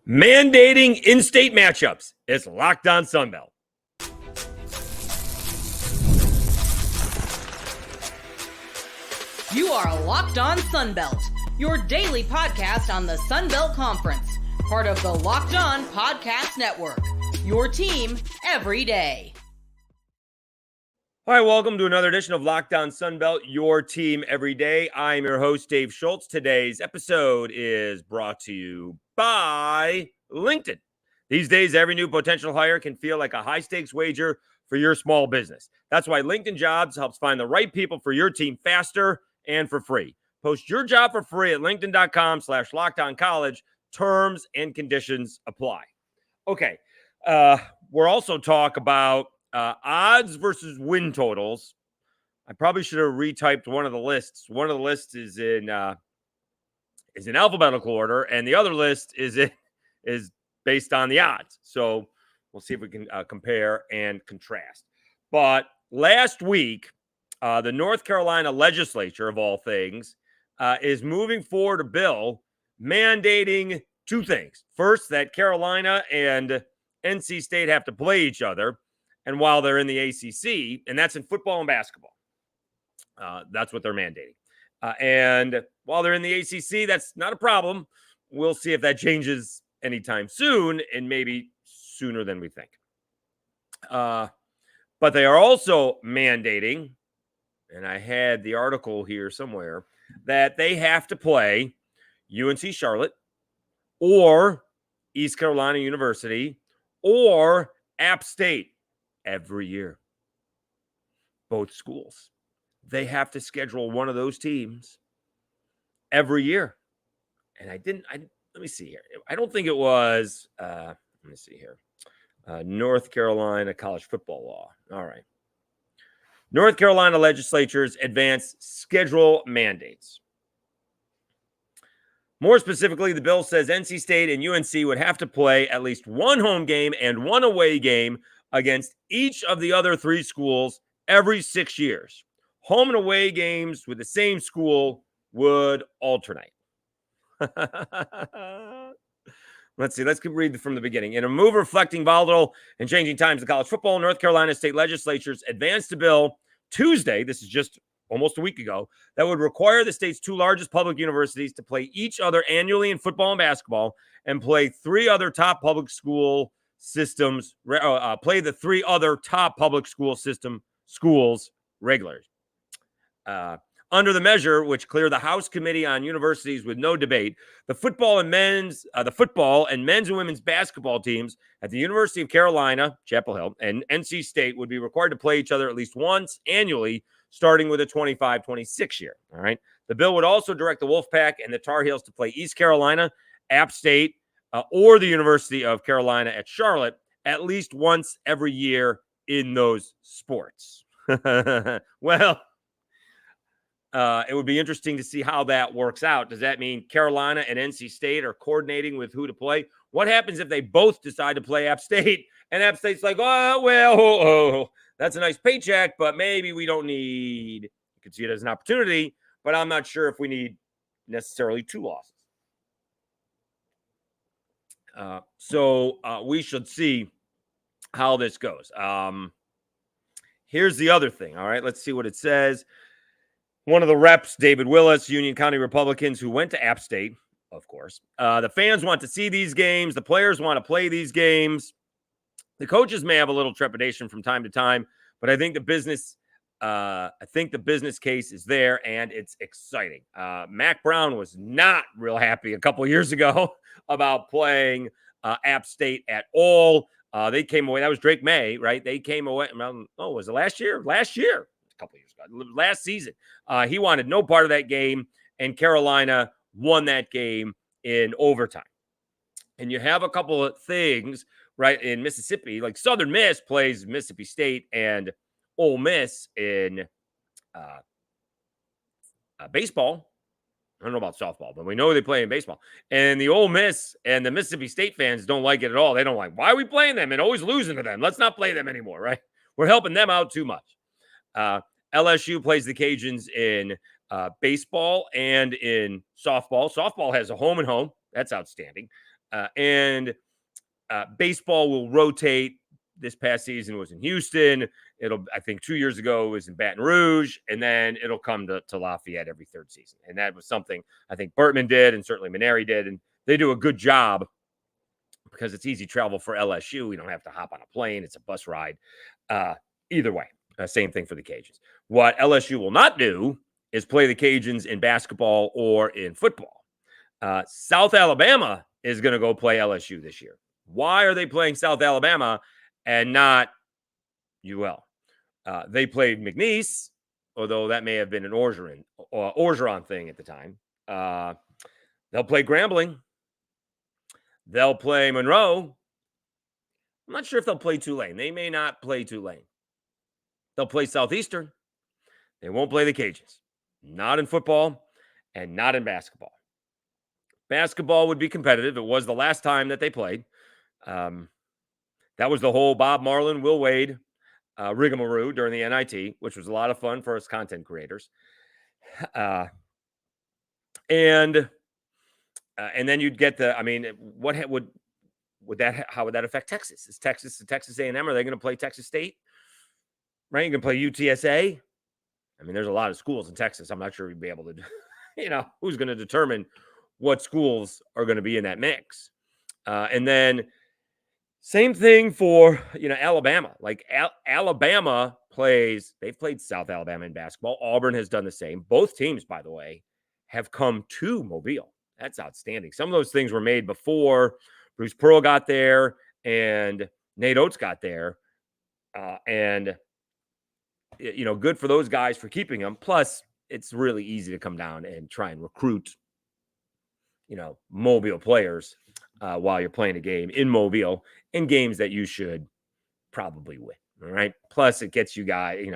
Mandating in-state matchups. It's Locked On Sunbelt. You are Locked On Sunbelt, your daily podcast on the Sunbelt Conference, part of the Locked On Podcast Network, your team every day. All right, welcome to another edition of Locked On Sunbelt, your team every day. I'm your host, Dave Schultz. Today's episode is brought to you by LinkedIn. These days, every new potential hire can feel like a high-stakes wager for your small business. That's why LinkedIn Jobs helps find the right people for your team faster and for free. Post your job for free at linkedin.com/lockedoncollege. Terms and conditions apply. Okay, we're also talk about odds versus win totals. I probably should have retyped one of the lists. One of the lists is in alphabetical order, and the other list is based on the odds. So we'll see if we can compare and contrast. But last week, the North Carolina legislature, of all things, is moving forward a bill mandating two things. First, that Carolina and NC State have to play each other, and while they're in the ACC, and that's in football and basketball. That's what they're mandating. And while they're in the ACC, that's not a problem. We'll see if that changes anytime soon, and maybe sooner than we think. But they are also mandating, and I had the article here somewhere, that they have to play UNC-Charlotte or East Carolina University or App State every year. Both schools. They have to schedule one of those teams every year. And let me see here. I don't think it was, let me see here. North Carolina college football law. All right. North Carolina legislature's advanced schedule mandates. More specifically, the bill says NC State and UNC would have to play at least one home game and one away game against each of the other three schools every 6 years. Home and away games with the same school would alternate. Let's see. Let's read from the beginning. In a move reflecting volatile and changing times in college football, North Carolina state legislatures advanced a bill Tuesday, this is just almost a week ago, that would require the state's two largest public universities to play each other annually in football and basketball and play three other top public school systems, play the three other top public school system schools regularly. Under the measure, which cleared the House Committee on Universities with no debate, the football and men's and women's basketball teams at the University of Carolina, Chapel Hill, and NC State would be required to play each other at least once annually, starting with a 25-26 year. All right. The bill would also direct the Wolfpack and the Tar Heels to play East Carolina, App State, or the University of Carolina at Charlotte at least once every year in those sports. Well, it would be interesting to see how that works out. Does that mean Carolina and NC State are coordinating with who to play? What happens if they both decide to play App State and App State's like, that's a nice paycheck, but maybe we don't need, you can see it as an opportunity, but I'm not sure if we need necessarily two losses. So we should see how this goes. Here's the other thing. All right, let's see what it says. One of the reps, David Willis, Union County Republicans, who went to App State, of course. The fans want to see these games. The players want to play these games. The coaches may have a little trepidation from time to time, but I think the business case is there, and it's exciting. Mac Brown was not real happy a couple years ago about playing App State at all. They came away. That was Drake May, right? They came away. Was it last year? Last year. A couple years ago. Last season. He wanted no part of that game, and Carolina won that game in overtime. And you have a couple of things, right, in Mississippi. Like Southern Miss plays Mississippi State and Ole Miss in baseball. I don't know about softball, but we know they play in baseball. And the Ole Miss and the Mississippi State fans don't like it at all. They don't like, why are we playing them and always losing to them? Let's not play them anymore, right? We're helping them out too much. LSU plays the Cajuns in baseball and in softball. Softball has a home and home. That's outstanding. And baseball will rotate. This past season was in Houston. I think 2 years ago it was in Baton Rouge, and then it'll come to Lafayette every third season. And that was something I think Bertman did, and certainly Maneri did, and they do a good job because it's easy travel for LSU. We don't have to hop on a plane; it's a bus ride. Either way, same thing for the Cajuns. What LSU will not do is play the Cajuns in basketball or in football. South Alabama is going to go play LSU this year. Why are they playing South Alabama and not UL? They played McNeese, although that may have been an Orgeron thing at the time. They'll play Grambling. They'll play Monroe. I'm not sure if they'll play Tulane. They may not play Tulane. They'll play Southeastern. They won't play the Cajuns. Not in football and not in basketball. Basketball would be competitive. It was the last time that they played. That was the whole Bob Marlin, Will Wade rigmarole during the NIT, which was a lot of fun for us content creators. And then you'd get how would that affect Texas? Is Texas A&M? Are they going to play Texas State? Right? You can play UTSA. I mean, there's a lot of schools in Texas. I'm not sure we'd be able to, who's going to determine what schools are going to be in that mix. And then same thing for, Alabama. Like Alabama they've played South Alabama in basketball. Auburn has done the same. Both teams, by the way, have come to Mobile. That's outstanding. Some of those things were made before Bruce Pearl got there and Nate Oates got there. And good for those guys for keeping them. Plus, it's really easy to come down and try and recruit, Mobile players while you're playing a game in Mobile, in games that you should probably win. All right. Plus, it gets you guys,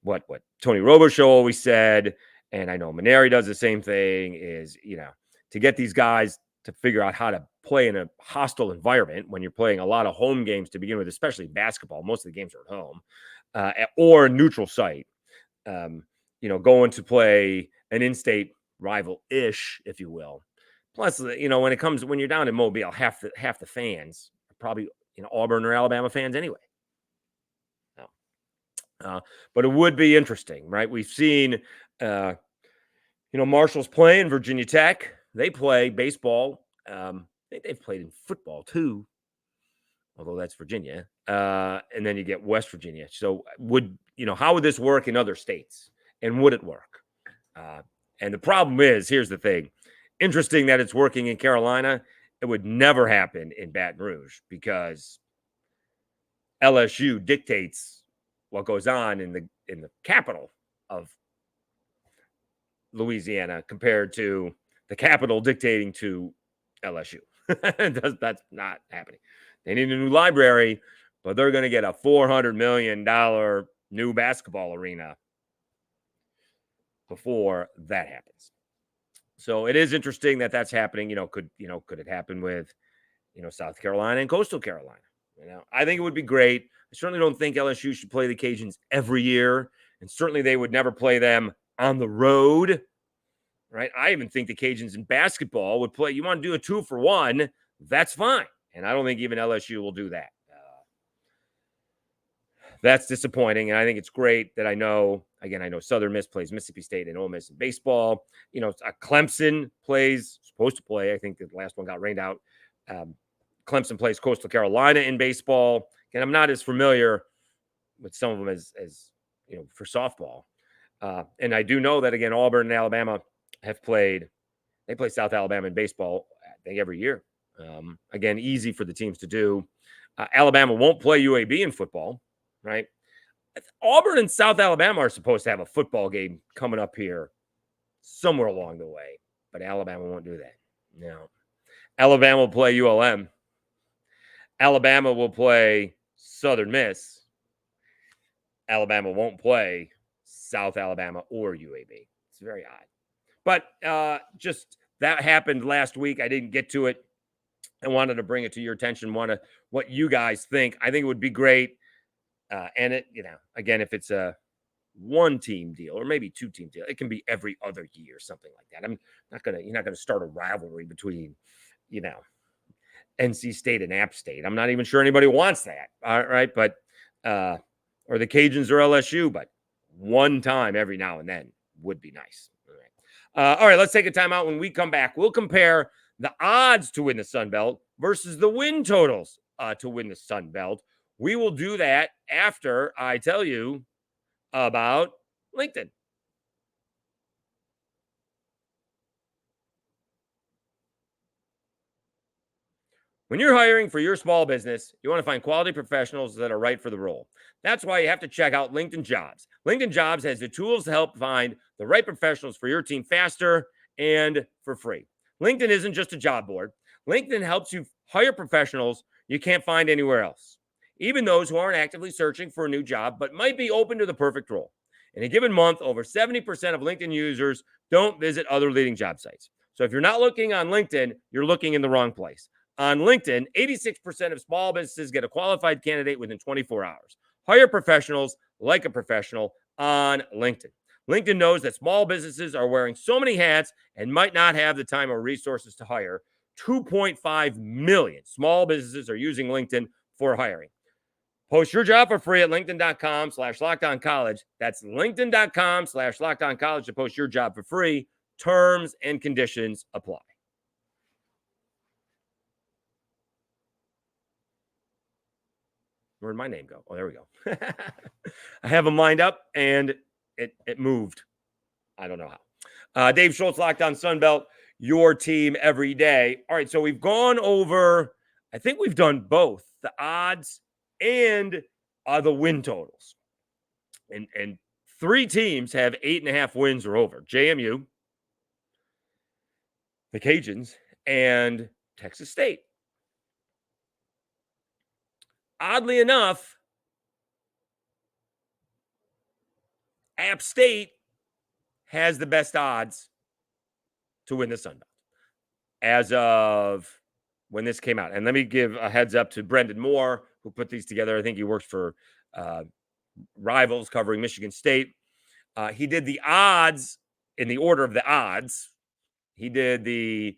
what Tony Robichaux always said, and I know Maneri does the same thing, is, to get these guys to figure out how to play in a hostile environment when you're playing a lot of home games to begin with, especially basketball. Most of the games are at home or a neutral site. Going to play an in-state rival-ish, if you will. Plus, when you're down in Mobile, half the fans are probably Auburn or Alabama fans anyway. But it would be interesting, right? We've seen, Marshall's playing Virginia Tech. They play baseball. I think they've played in football too, although that's Virginia. And then you get West Virginia. So how would this work in other states? And would it work? And the problem is, here's the thing. Interesting that it's working in Carolina. It would never happen in Baton Rouge because LSU dictates what goes on in the capital of Louisiana compared to the capital dictating to LSU. That's not happening. They need a new library, but they're going to get a $400 million new basketball arena before that happens. So it is interesting that that's happening. Could it happen with, South Carolina and Coastal Carolina? I think it would be great. I certainly don't think LSU should play the Cajuns every year, and certainly they would never play them on the road, right? I even think the Cajuns in basketball would play. You want to do a 2-for-1, that's fine. And I don't think even LSU will do that. That's disappointing. And I think it's great that I know Southern Miss plays Mississippi State and Ole Miss in baseball. Clemson supposed to play. I think the last one got rained out. Clemson plays Coastal Carolina in baseball. And I'm not as familiar with some of them as for softball. And I do know that, again, Auburn and Alabama they play South Alabama in baseball, I think, every year. Again, easy for the teams to do. Alabama won't play UAB in football, right? Auburn and South Alabama are supposed to have a football game coming up here somewhere along the way, but Alabama won't do that. No. Alabama will play ULM. Alabama will play Southern Miss. Alabama won't play South Alabama or UAB. It's very odd. But just that happened last week. I didn't get to it. I wanted to bring it to your attention. What you guys think. I think it would be great. And it, again, if it's a 1-team deal or maybe 2-team deal, it can be every other year, something like that. You're not going to start a rivalry between, NC State and App State. I'm not even sure anybody wants that. All right. But, or the Cajuns or LSU, but one time every now and then would be nice. All right. Let's take a timeout. When we come back, we'll compare the odds to win the Sun Belt versus the win totals to win the Sun Belt. We will do that after I tell you about LinkedIn. When you're hiring for your small business, you want to find quality professionals that are right for the role. That's why you have to check out LinkedIn Jobs. LinkedIn Jobs has the tools to help find the right professionals for your team faster and for free. LinkedIn isn't just a job board. LinkedIn helps you hire professionals you can't find anywhere else, even those who aren't actively searching for a new job but might be open to the perfect role. In a given month, over 70% of LinkedIn users don't visit other leading job sites. So if you're not looking on LinkedIn, you're looking in the wrong place. On LinkedIn, 86% of small businesses get a qualified candidate within 24 hours. Hire professionals like a professional on LinkedIn. LinkedIn knows that small businesses are wearing so many hats and might not have the time or resources to hire. 2.5 million small businesses are using LinkedIn for hiring. Post your job for free at linkedin.com/lockedoncollege. That's linkedin.com/lockedoncollege to post your job for free. Terms and conditions apply. Where'd my name go? Oh, there we go. I have them lined up and it moved. I don't know how. Dave Schultz, Locked On Sunbelt, your team every day. All right, so we've gone over, I think we've done both the odds and the win totals. And three teams have 8.5 wins or over: JMU, the Cajuns, and Texas State. Oddly enough, App State has the best odds to win the Sun Belt as of when this came out. And let me give a heads up to Brendan Moore, who put these together. I think he works for Rivals covering Michigan State. He did the odds in the order of the odds. He did the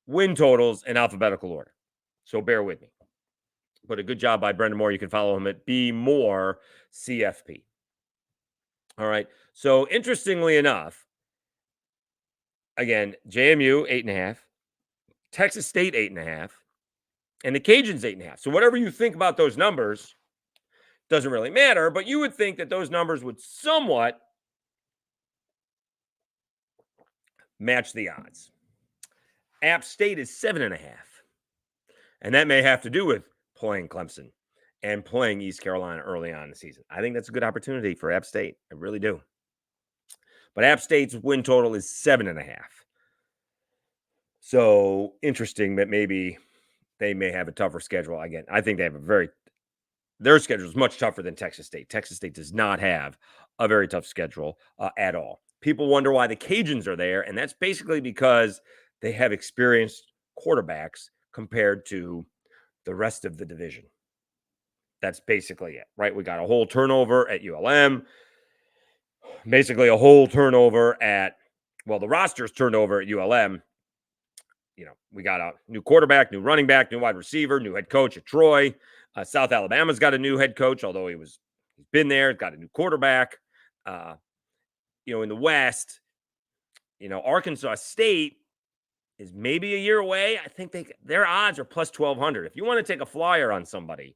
win totals in alphabetical order. So bear with me. But a good job by Brendan Moore. You can follow him at B Moore CFP. All right. So interestingly enough, again, JMU 8.5, Texas State 8.5, and the Cajuns 8.5. So whatever you think about those numbers doesn't really matter, but you would think that those numbers would somewhat match the odds. App State is 7.5. And that may have to do with playing Clemson and playing East Carolina early on in the season. I think that's a good opportunity for App State. I really do. But App State's win total is 7.5. So interesting that maybe they may have a tougher schedule. Again, I think they have their schedule is much tougher than Texas State. Texas State does not have a very tough schedule at all. People wonder why the Cajuns are there, and that's basically because they have experienced quarterbacks compared to the rest of the division. That's basically it, right? We got a whole turnover at ULM, basically a whole turnover at, well, the roster's turned over at ULM. You know, we got a new quarterback, new running back, new wide receiver, new head coach at Troy. South Alabama's got a new head coach, although he's been there, got a new quarterback. In the West, Arkansas State is maybe a year away. I think their odds are plus 1,200. If you want to take a flyer on somebody,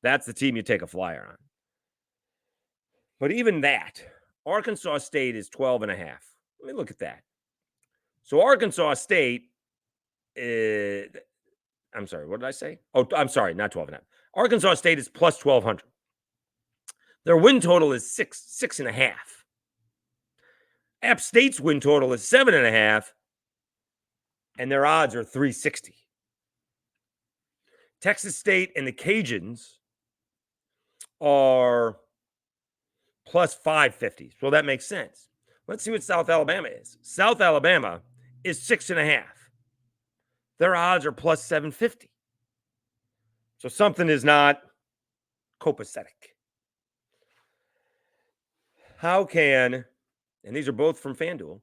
that's the team you take a flyer on. But even that, Arkansas State is 12.5. Let me look at that. So Arkansas State I'm sorry, what did I say? Oh, I'm sorry, not 12.5. Arkansas State is plus 1,200. Their win total is 6.5. App State's win total is 7.5, and their odds are 360. Texas State and the Cajuns are plus 550. So that makes sense. Let's see what South Alabama is. South Alabama is 6.5. Their odds are plus 750. So something is not copacetic. How can, and these are both from FanDuel,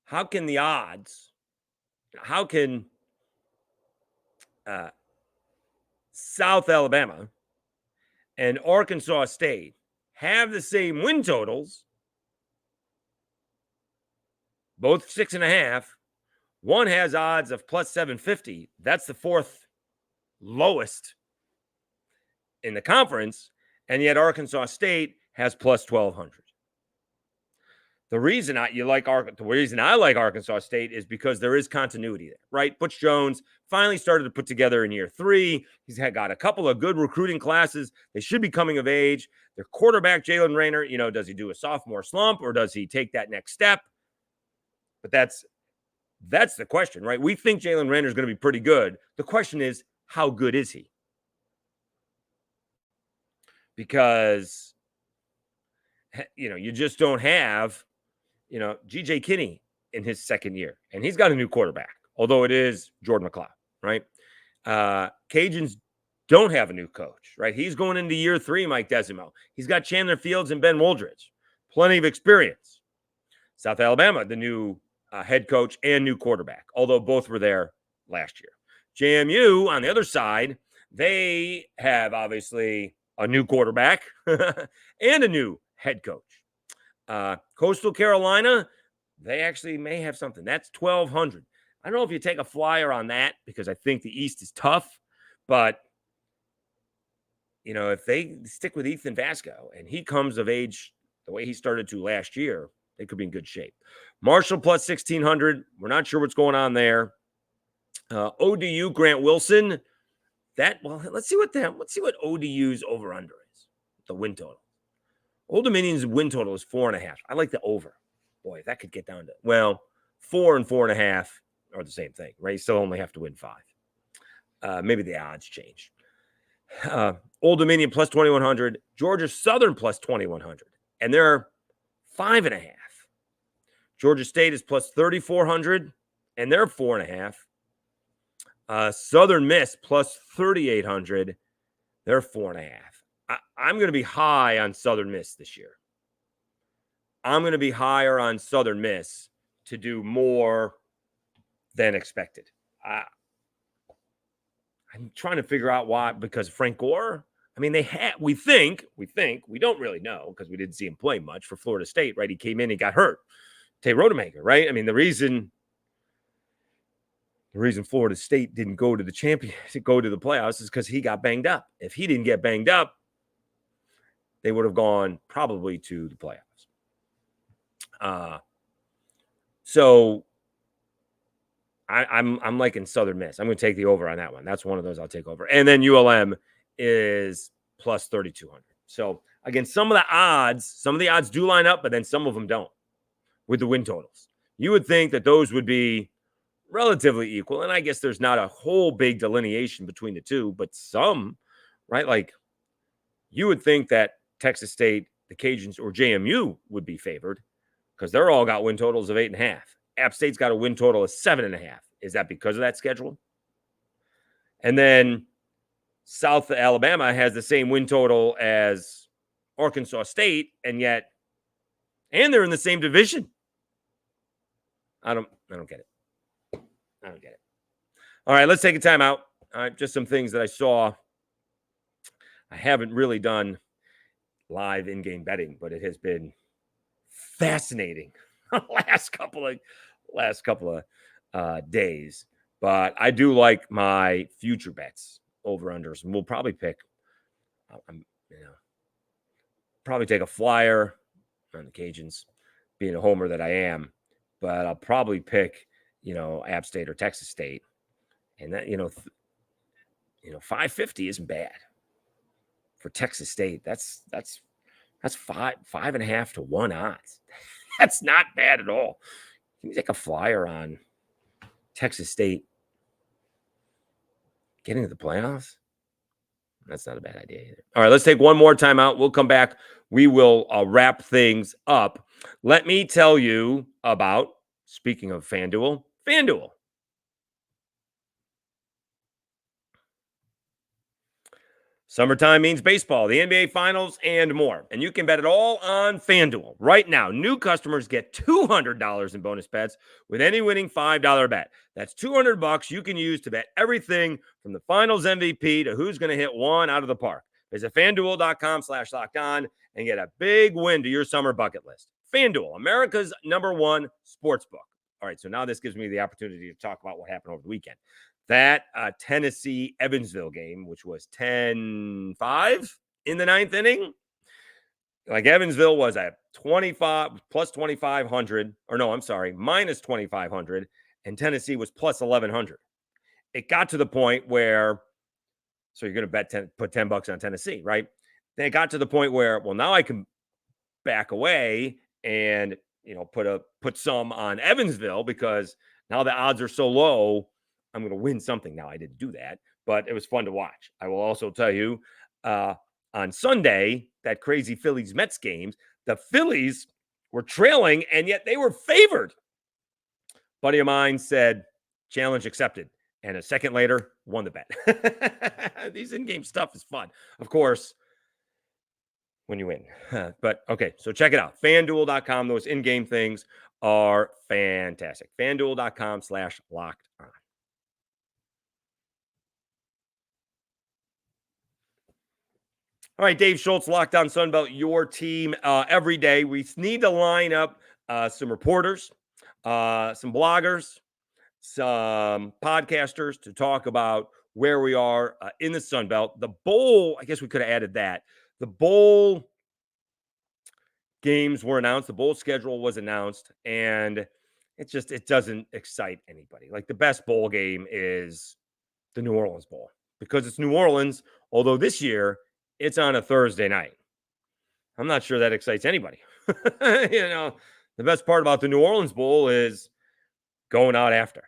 how can the odds how can South Alabama and Arkansas State have the same win totals, both 6.5? One has odds of plus 750. That's the fourth lowest in the conference. And yet Arkansas State has plus 1,200. The reason I like Arkansas State is because there is continuity there, right? Butch Jones finally started to put together in year 3. He's got a couple of good recruiting classes. They should be coming of age. Their quarterback, Jalen Raynor, does he do a sophomore slump or does he take that next step? But that's the question, right? We think Jalen Raynor is going to be pretty good. The question is, how good is he? Because, you just don't have G.J. Kinney in his second year, and he's got a new quarterback, although it is Jordan McLeod, right? Cajuns don't have a new coach, right? He's going into year 3, Mike Desimo. He's got Chandler Fields and Ben Woldridge, plenty of experience. South Alabama, the new head coach and new quarterback, although both were there last year. JMU, on the other side, they have obviously a new quarterback and a new head coach. Coastal Carolina, they actually may have something. That's 1,200. I don't know if you take a flyer on that because I think the East is tough, but if they stick with Ethan Vasco and he comes of age the way he started to last year, they could be in good shape. Marshall plus 1,600. We're not sure what's going on there. ODU Grant Wilson. Let's see what ODU's over under is. The win total. Old Dominion's win total is 4.5. I like the over. Boy, if that could get down to 4 and 4.5 are the same thing, right? You still only have to win 5. Maybe the odds change. Old Dominion plus 2,100. Georgia Southern plus 2,100, and they're 5.5. Georgia State is plus 3,400, and they're 4.5. Southern Miss plus 3,800. They're 4.5. I'm going to be high on Southern Miss this year. I'm going to be higher on Southern Miss to do more than expected. I'm trying to figure out why, because Frank Gore. I mean, we think, we don't really know because we didn't see him play much for Florida State, right? He came in, he got hurt. Tay Rodemaker, right? I mean, the reason Florida State didn't go to the playoffs is because he got banged up. If he didn't get banged up, they would have gone probably to the playoffs. So I'm liking Southern Miss. I'm going to take the over on that one. That's one of those I'll take over. And then ULM is plus 3,200. So again, some of the odds do line up, but then some of them don't with the win totals. You would think that those would be relatively equal. And I guess there's not a whole big delineation between the two, but some, right? Like you would think that Texas State, the Cajuns, or JMU would be favored because they're all got win totals of 8.5. App State's got a win total of 7.5. Is that because of that schedule? And then South Alabama has the same win total as Arkansas State, and they're in the same division. I don't get it. I don't get it. All right, let's take a time out. Just some things that I saw. I haven't really done live in-game betting, but it has been fascinating last couple of days. But I do like my future bets over-unders, and we'll probably pick. Probably take a flyer on the Cajuns, being a homer that I am. But I'll probably pick, App State or Texas State, and that 550 isn't bad for Texas State. That's 5.5 to 1 odds. That's not bad at all. Can you take a flyer on Texas State getting to the playoffs? That's not a bad idea either. All right, let's take one more timeout. We'll come back. We will wrap things up. Let me tell you about, speaking of FanDuel. Summertime means baseball, the NBA Finals, and more. And you can bet it all on FanDuel. Right now, new customers get $200 in bonus bets with any winning $5 bet. That's $200 you can use to bet everything from the Finals MVP to who's going to hit one out of the park. Visit FanDuel.com/lockedon and get a big win to your summer bucket list. FanDuel, America's #1 sports book. All right, so now this gives me the opportunity to talk about what happened over the weekend. That Tennessee-Evansville game, which was 10-5 in the ninth inning. Like Evansville was at 25 plus 2,500, or no, I'm sorry, minus 2,500, and Tennessee was plus 1,100. It got to the point where, so you're going to put $10 on Tennessee, right? Then it got to the point where, well, now I can back away and put some on Evansville because now the odds are so low. I'm going to win something. Now, I didn't do that, but it was fun to watch. I will also tell you on Sunday, that crazy Phillies-Mets games, the Phillies were trailing, and yet they were favored. Buddy of mine said, challenge accepted. And a second later, won the bet. These in-game stuff is fun. Of course, when you win. But, okay, so check it out. FanDuel.com, those in-game things are fantastic. FanDuel.com/locked on. All right, Dave Schultz, Locked On Sunbelt, your team every day. We need to line up some reporters, some bloggers, some podcasters to talk about where we are in the Sunbelt. The bowl, I guess we could have added that. The bowl games were announced. The bowl schedule was announced, and it doesn't excite anybody. Like the best bowl game is the New Orleans Bowl because it's New Orleans, although this year it's on a Thursday night. I'm not sure that excites anybody. The best part about the New Orleans Bowl is going out after.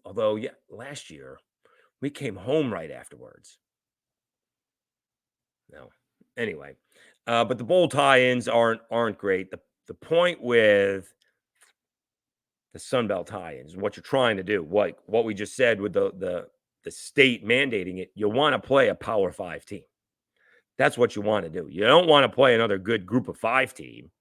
Although, yeah, last year we came home right afterwards. No, anyway, but the bowl tie-ins aren't great. The point with the Sunbelt tie-ins, what you're trying to do, what we just said with the state mandating it, you want to play a Power 5 team. That's what you want to do. You don't want to play another good Group of 5 team.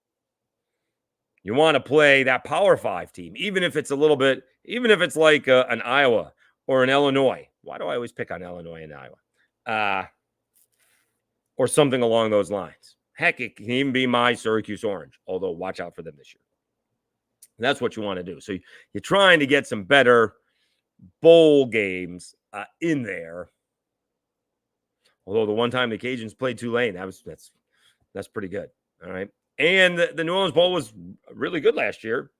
You want to play that Power 5 team, even if it's like an Iowa or an Illinois. Why do I always pick on Illinois and Iowa? Or something along those lines. Heck, it can even be my Syracuse Orange, although watch out for them this year. That's what you want to do. So you're trying to get some better bowl games in there. Although the one time the Cajuns played Tulane, that's pretty good. All right. And the New Orleans Bowl was really good last year.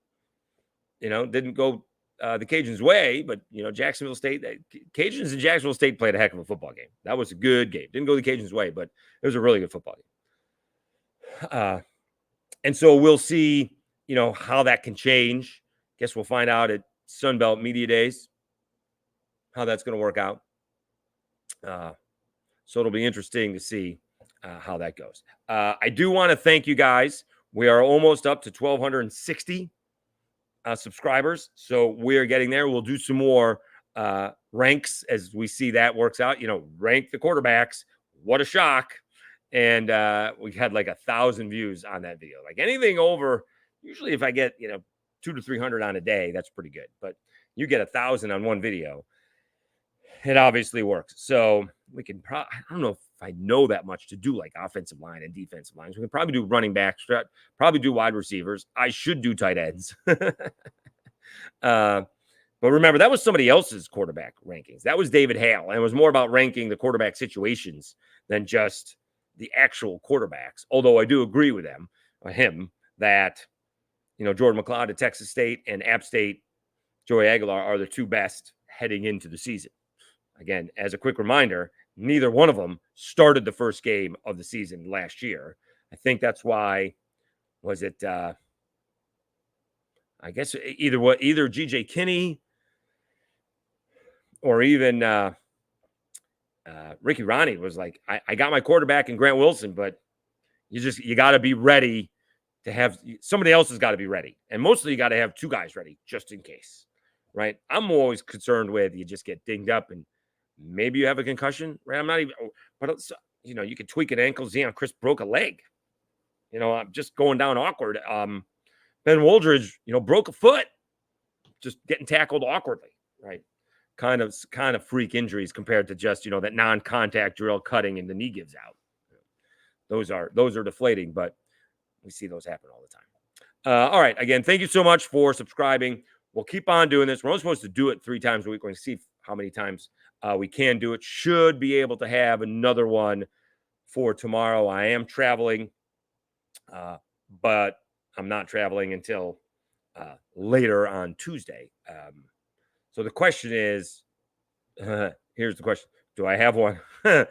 Didn't go the Cajuns' way, but Jacksonville State, Cajuns and Jacksonville State played a heck of a football game. That was a good game. Didn't go the Cajuns' way, but it was a really good football game. And so we'll see, how that can change. Guess we'll find out at Sunbelt Media Days how that's going to work out. So it'll be interesting to see how that goes. I do want to thank you guys. We are almost up to 1,260 subscribers. So we're getting there. We'll do some more ranks as we see that works out. Rank the quarterbacks. What a shock. And we had like 1,000 views on that video. Like anything over, usually if I get, 200 to 300 on a day, that's pretty good. But you get 1,000 on one video, it obviously works. So we can I don't know if I know that much to do like offensive line and defensive lines. We can probably do running backs, probably do wide receivers. I should do tight ends. But remember, that was somebody else's quarterback rankings. That was David Hale. And it was more about ranking the quarterback situations than just the actual quarterbacks. Although I do agree with him that, Jordan McLeod at Texas State and App State, Joey Aguilar are the two best heading into the season. Again, as a quick reminder, neither one of them started the first game of the season last year. I think that's why, was it, I guess either GJ Kinney or even Ricky Ronnie was like, I got my quarterback in Grant Wilson, but you got to be ready to have somebody else has got to be ready. And mostly you got to have two guys ready just in case. right? I'm always concerned with you just get dinged up and maybe you have a concussion, right? I'm not even, but it's, you could tweak an ankle. Chris broke a leg. I'm just going down awkward. Ben Woldridge, broke a foot, just getting tackled awkwardly, right? Kind of freak injuries compared to just, that non-contact drill cutting and the knee gives out. Those are deflating, but we see those happen all the time. All right. Again, thank you so much for subscribing. We'll keep on doing this. We're only supposed to do it 3 times a week. We're going to see how many times we can do it. Should be able to have another one for tomorrow. I am traveling, but I'm not traveling until later on Tuesday. So the question is, here's the question. Do I have one? Do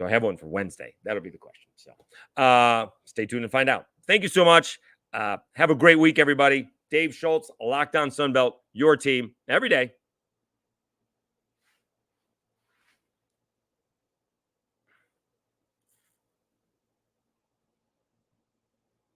I have one for Wednesday? That'll be the question. So stay tuned and find out. Thank you so much. Have a great week, everybody. Dave Schultz, Locked On Sunbelt, your team every day.